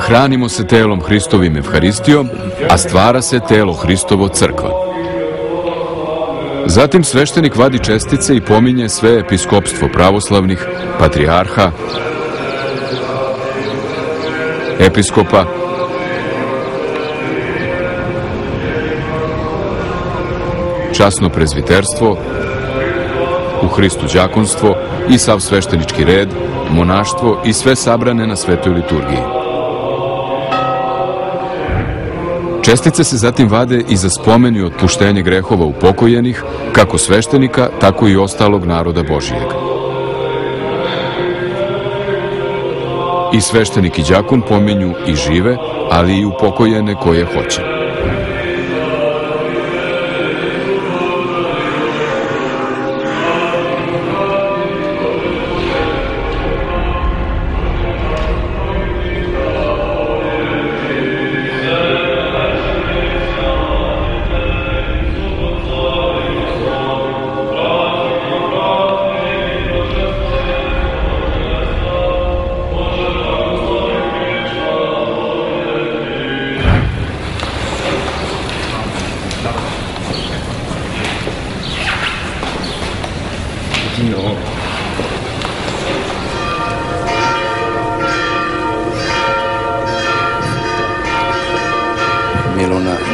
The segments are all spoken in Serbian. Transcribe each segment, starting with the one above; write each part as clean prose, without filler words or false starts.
Hranimo se telom Hristovim Evharistijom, a stvara se telo Hristovo crkva. Zatim sveštenik vadi čestice i pominje sve episkopstvo pravoslavnih, patrijarha, episkopa, časno prezviterstvo, u Hristu đakonstvo i sav sveštenički red, monaštvo i sve sabrane na svetoj liturgiji. Čestice se zatim vade i za spomen i otpuštenje grehova upokojenih, kako sveštenika, tako i ostalog naroda Božijeg. I sveštenik i đakon pominju i žive, ali i upokojene koje hoće.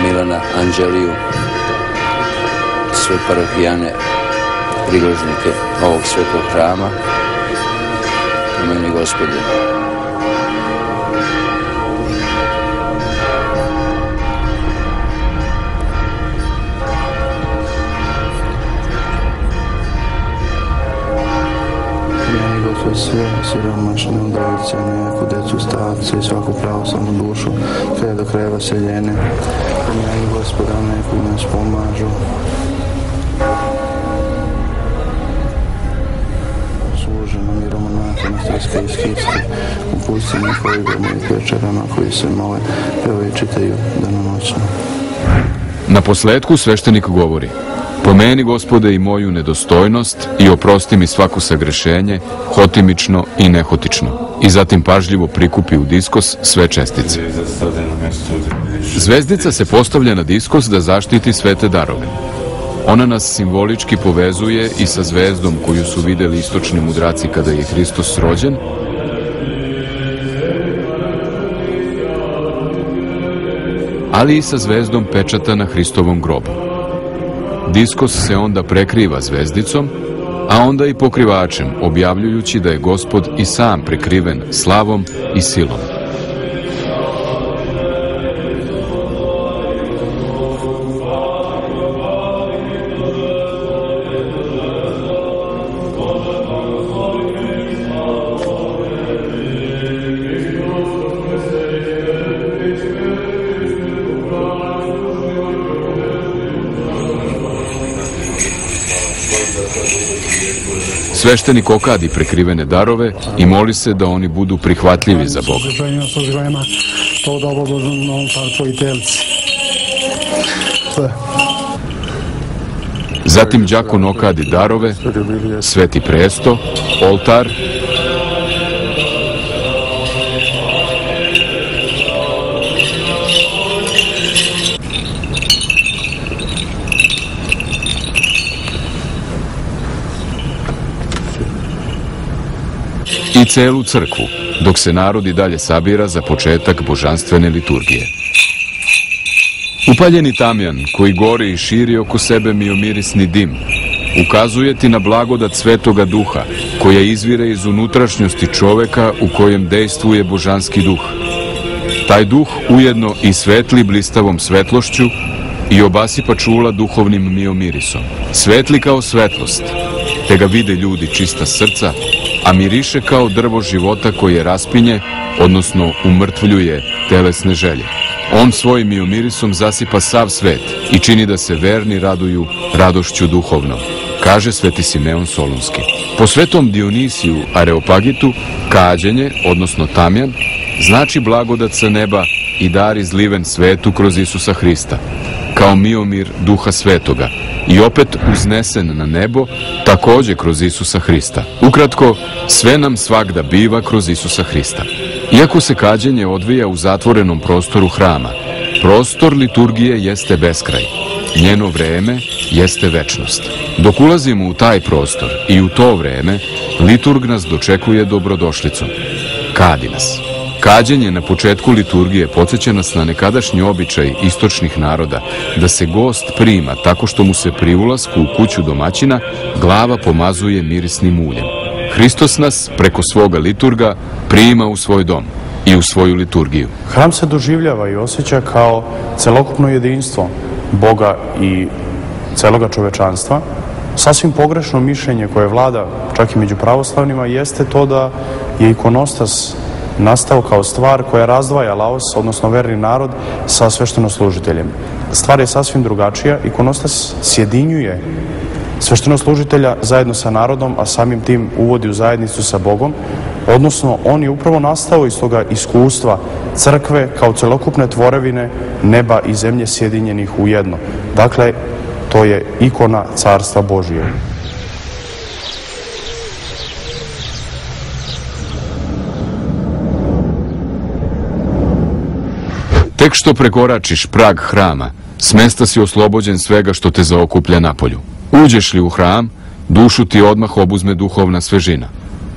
Milana Anđeliju, sve parohijane, priložnike ovog svetog hrama, pomeni Gospode. Sve siromašne udovice, neku decu, starce i svaku pravoslavnu dušu, sve do kraja vaseljene. Pomijali Gospoda, neku nas pomažu. Služe nam i romonaka na Srpske i Skirske, upusti njihovi godnih večerama koji se mole, pevaju i čitaju danonoćno. Na posledku sveštenik govori: pomeni, Gospode, i moju nedostojnost i oprosti mi svako sagrešenje, hotimično i nehotično. I zatim pažljivo prikupi u diskos sve čestice. Zvezdica se postavlja na diskos da zaštiti svete darove. Ona nas simbolički povezuje i sa zvezdom koju su videli istočni mudraci kada je Hristos rođen, ali i sa zvezdom pečata na Hristovom grobu. Diskos se onda prekriva zvezdicom, a onda i pokrivačem, objavljujući da je Gospod i sam prekriven slavom i silom. Sveštenik okadi prekrivene darove i moli se da oni budu prihvatljivi za Boga. Zatim đakon okadi darove, sveti presto, oltar, i celu crkvu, dok se narod i dalje sabira za početak božanstvene liturgije. Upaljeni tamjan, koji gori i širi oko sebe miomirisni dim, ukazuje ti na blagodat Svetoga Duha, koja izvire iz unutrašnjosti čoveka u kojem dejstvuje božanski duh. Taj duh ujedno i svetli blistavom svetlošću i obasipa čula duhovnim miomirisom. Svetli kao svetlost, te ga vide ljudi čista srca, a miriše kao drvo života koje raspinje, odnosno umrtvljuje telesne želje. On svojim miomirisom zasipa sav svet i čini da se verni raduju radošću duhovnom, kaže sveti Simeon Solunski. Po svetom Dionisiju Areopagitu, kađenje, odnosno tamjan, znači blagodat sa neba i dar izliven svetu kroz Isusa Hrista, kao miomir Duha Svetoga, i opet uznesen na nebo, takođe kroz Isusa Hrista. Ukratko, sve nam svagda biva kroz Isusa Hrista. Iako se kađenje odvija u zatvorenom prostoru hrama, prostor liturgije jeste beskraj. Njeno vreme jeste večnost. Dok ulazimo u taj prostor i u to vreme, liturg nas dočekuje dobrodošlicom. Kadi nas. Kađenje na početku liturgije podsjeća nas na nekadašnji običaj istočnih naroda da se gost prima tako što mu se pri ulasku u kuću domaćina glava pomazuje mirisnim uljem. Hristos nas preko svoga liturga prima u svoj dom i u svoju liturgiju. Hram se doživljava i osjeća kao celokupno jedinstvo Boga i celoga čovečanstva. Sasvim pogrešno mišljenje koje vlada čak i među pravoslavnima jeste to da je ikonostas nastao kao stvar koja razdvaja laos, odnosno verni narod, sa sveštenoslužiteljem. Stvar je sasvim drugačija. Ikonostas sjedinjuje sveštenoslužitelja zajedno sa narodom, a samim tim uvodi u zajednicu sa Bogom, odnosno on je upravo nastao iz toga iskustva crkve kao celokupne tvorevine neba i zemlje sjedinjenih u jedno. Dakle, to je ikona Carstva Božijeg. Tek što prekoračiš prag hrama, s mesta si oslobođen svega što te zaokuplja napolju. Uđeš li u hram, dušu ti odmah obuzme duhovna svežina.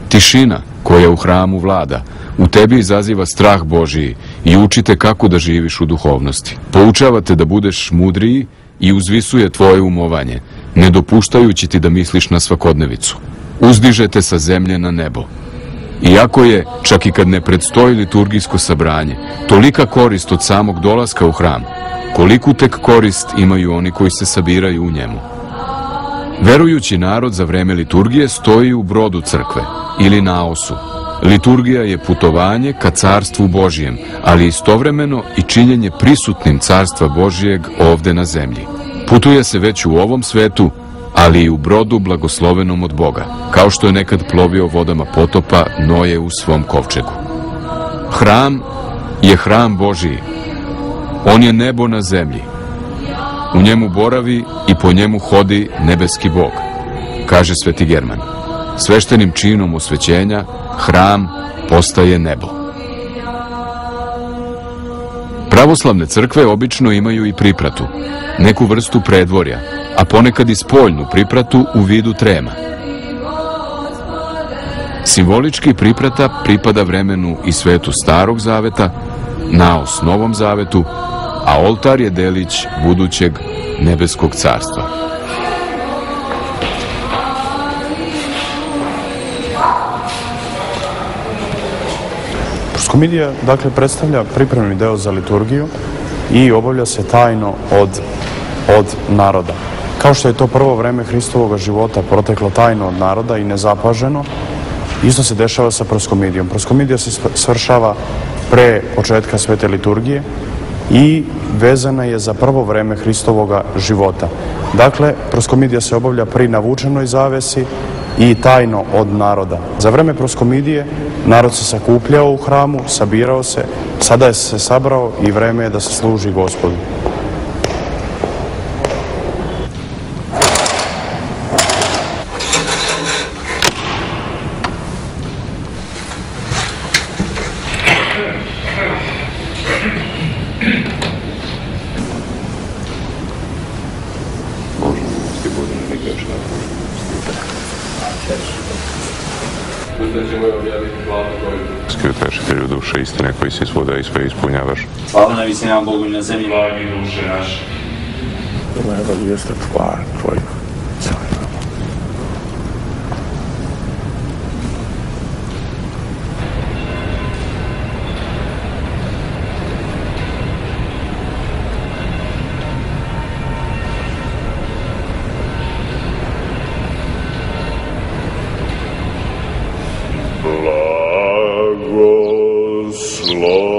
Tišina koja u hramu vlada, u tebi izaziva strah Božiji i učite kako da živiš u duhovnosti. Poučavate da budeš mudriji i uzvisuje tvoje umovanje, ne dopuštajući ti da misliš na svakodnevicu. Uzdižete sa zemlje na nebo. Iako je, čak i kad ne predstoji liturgijsko sabranje, tolika korist od samog dolaska u hram, koliku tek korist imaju oni koji se sabiraju u njemu. Verujući narod za vreme liturgije stoji u brodu crkve ili na osu. Liturgija je putovanje ka Carstvu Božijem, ali istovremeno i činjenje prisutnim Carstva Božijeg ovde na zemlji. Putuje se već u ovom svetu, ali i u brodu blagoslovenom od Boga, kao što je nekad plovio vodama potopa Noje u svom kovčegu. Hram je hram Božiji. On je nebo na zemlji. U njemu boravi i po njemu hodi nebeski Bog, kaže sveti German. Sveštenim činom osvećenja hram postaje nebo. Pravoslavne crkve obično imaju i pripratu, neku vrstu predvorja, a ponekad i spoljnu pripratu u vidu trema. Simbolički priprata pripada vremenu i svetu Starog zaveta, naos Novom zavetu, a oltar je delić budućeg nebeskog carstva. Proskomidija, dakle, predstavlja pripremni deo za liturgiju i obavlja se tajno od naroda. Kao što je to prvo vreme Hristovog života proteklo tajno od naroda i nezapaženo, isto se dešava sa proskomidijom. Proskomidija se svršava pre početka svete liturgije i vezana je za prvo vreme Hristovoga života. Dakle, proskomidija se obavlja pri navučenoj zavesi i tajno od naroda. Za vreme proskomidije narod se sakupljao u hramu, sabirao se, sada je se sabrao i vreme je da se služi Gospodu. Utešitelju duše istine koji si svuda i sve ispunjavaš. Slava na visinama Bogu i na zemlji blaga i duše naše. Nebo jeste tvar tvoj. Slow.